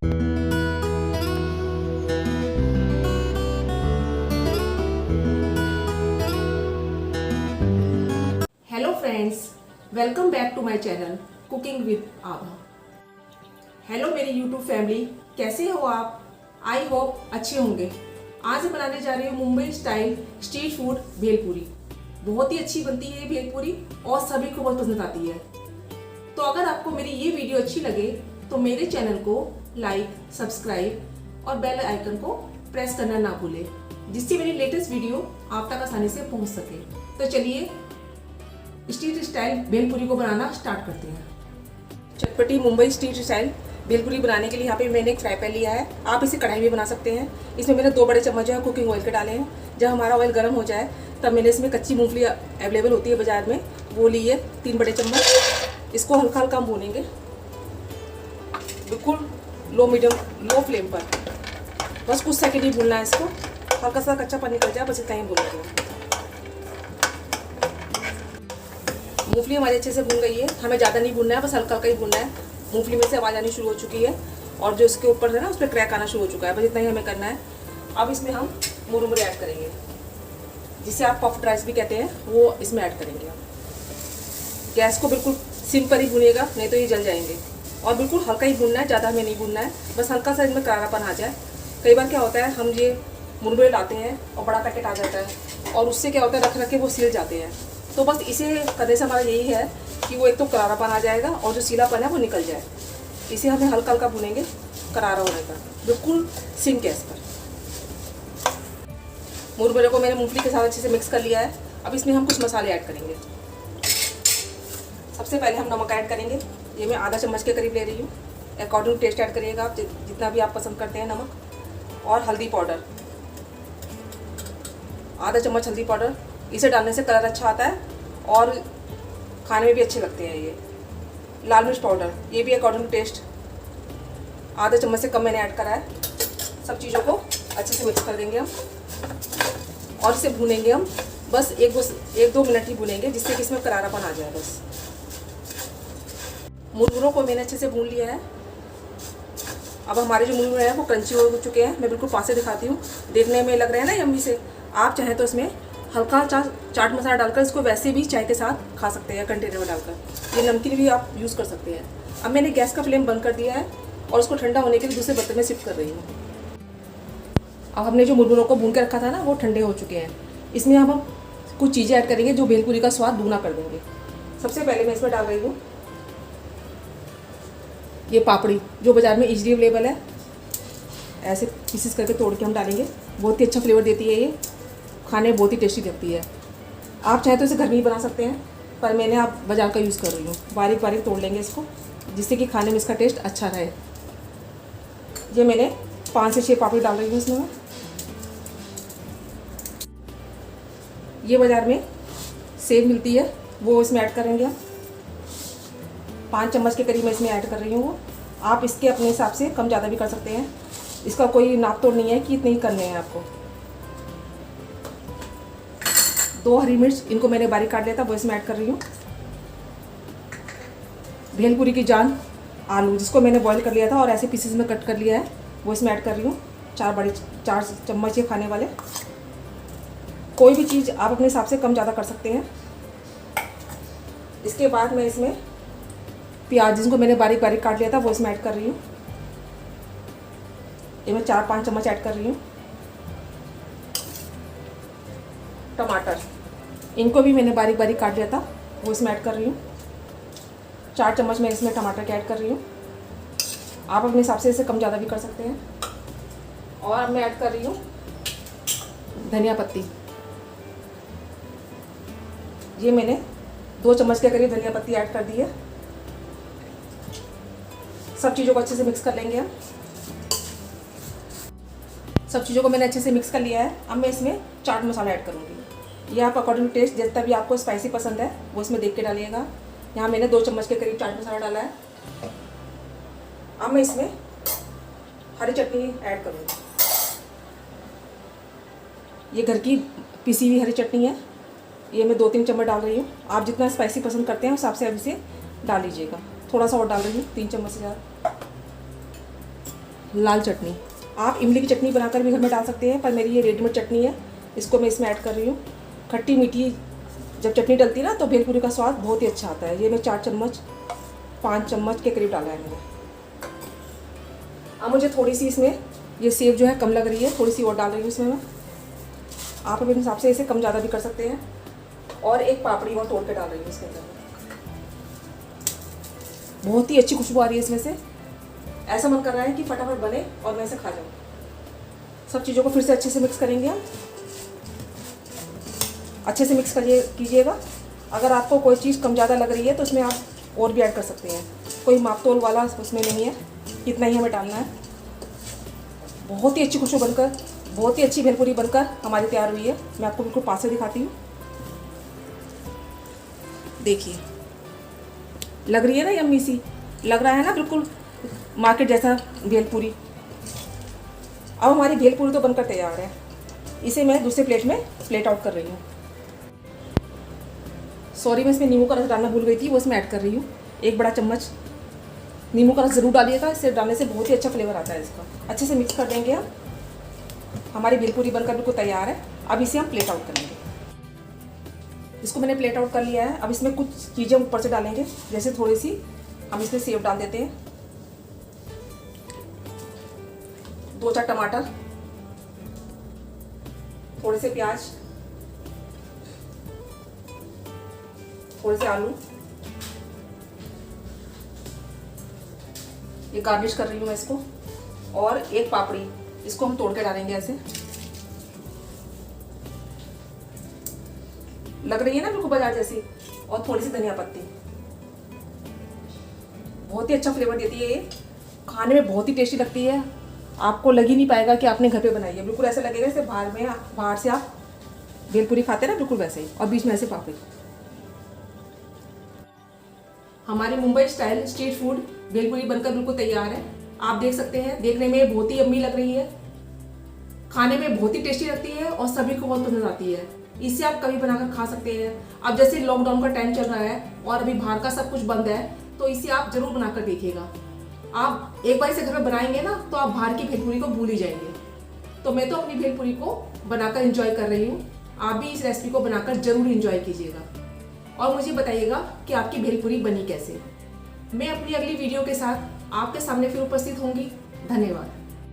Hello friends, welcome back to my channel cooking with Abha. Hello मेरी YouTube family, कैसे हो आप? आई होप अच्छे होंगे। आज बनाने जा रही हूँ Mumbai style street food bhelpuri. बहुत ही अच्छी बनती है ये भेलपूरी और सभी को बहुत पसंद आती है। तो अगर आपको मेरी ये वीडियो अच्छी लगे तो मेरे चैनल को लाइक, सब्सक्राइब और बेल आइकन को प्रेस करना ना भूलें, जिससे मेरी लेटेस्ट वीडियो आप तक आसानी से पहुंच सके। तो चलिए स्ट्रीट स्टाइल भेलपूरी को बनाना स्टार्ट करते हैं। चटपटी मुंबई स्ट्रीट स्टाइल भेलपूरी बनाने के लिए यहाँ पे मैंने एक फ्राई पैन लिया है। आप इसे कढ़ाई में बना सकते हैं। इसमें मैंने 2 बड़े चम्मच जो है कुकिंग ऑयल के डाले हैं। जब हमारा ऑयल गर्म हो जाए तब मैंने इसमें कच्ची मूंगफली अवेलेबल होती है बाजार में, वो ली है 3 बड़े चम्मच। इसको हल्का हल्का हम भूनेंगे, बिल्कुल लो फ्लेम पर। बस कुछ सेकंड ही भूनना है इसको, हल्का सा कच्चापन निकल जाए, बस इतना ही भूनेंगे। मूंगफली हमारी अच्छे से भून गई है। हमें ज़्यादा नहीं भूनना है, बस हल्का हल्का ही भूनना है। मूंगफली में से आवाज़ आनी शुरू हो चुकी है और जो इसके ऊपर है ना उस पर क्रैक आना शुरू हो चुका है। बस इतना ही हमें करना है। अब इसमें हम मुरमुरे ऐड करेंगे, जिसे आप पफ्ड राइस भी कहते हैं, वो इसमें ऐड करेंगे। गैस को बिल्कुल सिम पर ही भूनिएगा, नहीं तो ये जल जाएंगे। और बिल्कुल हल्का ही भूनना है, ज़्यादा हमें नहीं भूनना है, बस हल्का सा इसमें करारापन आ जाए। कई बार क्या होता है, हम ये मुरमुरे लाते हैं और बड़ा पैकेट आ जाता है और उससे क्या होता है रख रख के वो सिल जाते हैं। तो बस इसे करने से हमारा यही है कि वो एक तो करारापन आ जाएगा और जो सीलापन है वो निकल जाए। इसे हमें हल्का हल्का भूनेंगे करारा होने का, बिल्कुल सिम गैस पर। मुरमुरे को मैंने मूंगफली के साथ अच्छे से मिक्स कर लिया है। अब इसमें हम कुछ मसाले ऐड करेंगे। सबसे पहले हम नमक ऐड करेंगे। ये मैं आधा चम्मच के करीब ले रही हूँ। अकॉर्डिंग टेस्ट ऐड करिएगा आप, जितना भी आप पसंद करते हैं नमक। और हल्दी पाउडर, आधा चम्मच हल्दी पाउडर। इसे डालने से कलर अच्छा आता है और खाने में भी अच्छे लगते हैं ये। लाल मिर्च पाउडर, ये भी अकॉर्डिंग टू टेस्ट, आधा चम्मच से कम मैंने ऐड करा है। सब चीज़ों को अच्छे से मिक्स कर देंगे हम और इसे भूनेंगे हम। बस एक दो मिनट ही भूनेंगे, जिससे कि इसमें करारापन आ जाए। बस मुरमुरों को मैंने अच्छे से भून लिया है। अब हमारे जो मुरमुरे हैं वो क्रंची हो चुके हैं। मैं बिल्कुल पास से दिखाती हूँ, देखने में लग रहे हैं ना यम्मी से। आप चाहें तो इसमें हल्का चाट मसाला डालकर इसको वैसे भी चाय के साथ खा सकते हैं, कंटेनर में डालकर। ये नमकीन भी आप यूज़ कर सकते हैं। अब मैंने गैस का फ्लेम बंद कर दिया है और उसको ठंडा होने के लिए दूसरे बर्तन में शिफ्ट कर रही हूँ। अब हमने जो मुरमुरों को भून के रखा था ना, वो ठंडे हो चुके हैं। इसमें अब हम कुछ चीज़ें ऐड करेंगे जो भेलपूरी का स्वाद दूना कर देंगे। सबसे पहले मैं इसमें डाल रही हूँ ये पापड़ी, जो बाज़ार में इजीली अवेलेबल है। ऐसे पीसेस करके तोड़ के हम डालेंगे। बहुत ही अच्छा फ्लेवर देती है ये, खाने में बहुत ही टेस्टी लगती है। आप चाहे तो इसे घर में ही बना सकते हैं, पर मैंने आप बाज़ार का यूज़ कर रही हूँ। बारीक बारीक तोड़ लेंगे इसको, जिससे कि खाने में इसका टेस्ट अच्छा रहे। ये मैंने 5 से 6 पापड़ी डाल रही हूँ इसमें। ये बाज़ार में सेव मिलती है, वो इसमें ऐड करेंगे हम। 5 चम्मच के करीब मैं इसमें ऐड कर रही हूँ। आप इसके अपने हिसाब से कम ज़्यादा भी कर सकते हैं। इसका कोई नाप तोड़ नहीं है कि इतने ही करने हैं आपको। 2 हरी मिर्च, इनको मैंने बारीक काट लिया था, वो इसमें ऐड कर रही हूँ। भेलपूरी की जान आलू, जिसको मैंने बॉईल कर लिया था और ऐसे पीसेस में कट कर लिया है, वो इसमें ऐड कर रही हूँ। 4 चम्मच ये खाने वाले। कोई भी चीज़ आप अपने हिसाब से कम ज़्यादा कर सकते हैं। इसके बाद मैं इसमें प्याज, जिनको मैंने बारीक बारीक काट लिया था, वो इसमें ऐड कर रही हूँ। ये मैं 4-5 चम्मच ऐड कर रही हूँ। टमाटर, इनको भी मैंने बारीक बारीक काट लिया था, वो इसमें ऐड कर रही हूँ। 4 चम्मच मैं इसमें टमाटर के ऐड कर रही हूँ। आप अपने हिसाब से इसे कम ज़्यादा भी कर सकते हैं। और अब मैं ऐड कर रही हूँ धनिया पत्ती। ये मैंने 2 चम्मच के करीब धनिया पत्ती ऐड कर दी है। सब चीज़ों को अच्छे से मिक्स कर लेंगे हम। सब चीज़ों को मैंने अच्छे से मिक्स कर लिया है। अब मैं इसमें चाट मसाला ऐड करूँगी। ये आप अकॉर्डिंग टू टेस्ट, जितना भी आपको स्पाइसी पसंद है वो इसमें देख के डालिएगा। यहाँ मैंने 2 चम्मच के करीब चाट मसाला डाला है। अब मैं इसमें हरी चटनी ऐड करूँगी। ये घर की पिसी हुई हरी चटनी है। ये मैं 2-3 चम्मच डाल रही हूँ। आप जितना स्पाइसी पसंद करते हैं उस हिसाब से अब इसे डाल लीजिएगा। थोड़ा सा और डाल रही हूँ, 3 चम्मच से ज़्यादा। लाल चटनी। आप इमली की चटनी बनाकर भी घर में डाल सकते हैं, पर मेरी ये रेडीमेड चटनी है, इसको मैं इसमें ऐड कर रही हूँ। खट्टी मीठी जब चटनी डलती है ना तो भेलपूरी का स्वाद बहुत ही अच्छा आता है। ये मैं 4 चम्मच 5 चम्मच के करीब डाला है मैंने। अब मुझे थोड़ी सी इसमें ये सेव जो है कम लग रही है, थोड़ी सी और डाल रही हूँ इसमें मैं। आप अपने हिसाब से इसे कम ज़्यादा भी कर सकते हैं। और एक पापड़ी और तोड़ के डाल रही हूँ इसके अंदर। बहुत ही अच्छी खुशबू आ रही है इसमें से। ऐसा मन कर रहा है कि फटाफट बने और मैं इसे खा जाऊँ। सब चीज़ों को फिर से अच्छे से मिक्स करेंगे हम। अच्छे से मिक्स कीजिएगा। अगर आपको कोई चीज़ कम ज़्यादा लग रही है तो उसमें आप और भी ऐड कर सकते हैं। कोई माप तोल वाला उसमें नहीं है, इतना ही हमें डालना है। बहुत ही अच्छी खुशबू बनकर, बहुत ही अच्छी भेलपूरी बनकर हमारी तैयार हुई है। मैं आपको बिल्कुल पास से दिखाती हूँ। देखिए, लग रही है ना यम्मी सी, लग रहा है ना बिल्कुल मार्केट जैसा भेलपूरी। अब हमारी भेलपूरी तो बनकर तैयार है। इसे मैं दूसरे प्लेट में प्लेट आउट कर रही हूँ। सॉरी, मैं इसमें नींबू का रस डालना भूल गई थी, वो इसमें ऐड कर रही हूँ। 1 बड़ा चम्मच नींबू का रस ज़रूर डालिएगा, इससे डालने से बहुत ही अच्छा फ्लेवर आता है इसका। अच्छे से मिक्स कर देंगे हम। हमारी भेलपूरी बनकर बिल्कुल तैयार है। अब इसे हम प्लेट आउट करेंगे। इसको मैंने प्लेट आउट कर लिया है। अब इसमें कुछ चीज़ें ऊपर से डालेंगे, जैसे थोड़ी सी हम इसमें सेव डाल देते हैं, 2-4 टमाटर, थोड़े से प्याज, थोड़े से आलू। ये गार्निश कर रही हूँ मैं इसको। और एक पापड़ी, इसको हम तोड़ के डालेंगे ऐसे। लग रही है ना बिल्कुल बाजार जैसी। और थोड़ी सी धनिया पत्ती, बहुत ही अच्छा फ्लेवर देती है ये। खाने में बहुत ही टेस्टी लगती है। आपको लग ही नहीं पाएगा कि आपने घर पे बनाई है। बिल्कुल ऐसा लगेगा जैसे बाहर से आप भेलपूरी खाते हैं ना, बिल्कुल वैसे ही। और बीच में ऐसे पापड़ी। हमारी Mumbai style street food bhelpuri बनकर बिल्कुल तैयार है। आप देख सकते हैं, देखने में बहुत ही यम्मी लग रही है, खाने में बहुत ही टेस्टी लगती है और सभी को बहुत पसंद आती है। इसे आप कभी बनाकर खा सकते हैं। अब जैसे लॉकडाउन का टाइम चल रहा है और अभी बाहर का सब कुछ बंद है, तो इसे आप जरूर बनाकर देखिएगा। आप एक बार इसे घर में बनाएंगे ना तो आप बाहर की भेलपूरी को भूल ही जाएंगे। तो मैं तो अपनी भेलपूरी को बनाकर एंजॉय कर रही हूँ। आप भी इस रेसिपी को बनाकर जरूर एंजॉय कीजिएगा और मुझे बताइएगा कि आपकी भेलपूरी बनी कैसे। मैं अपनी अगली वीडियो के साथ आपके सामने फिर उपस्थित होंगी। धन्यवाद।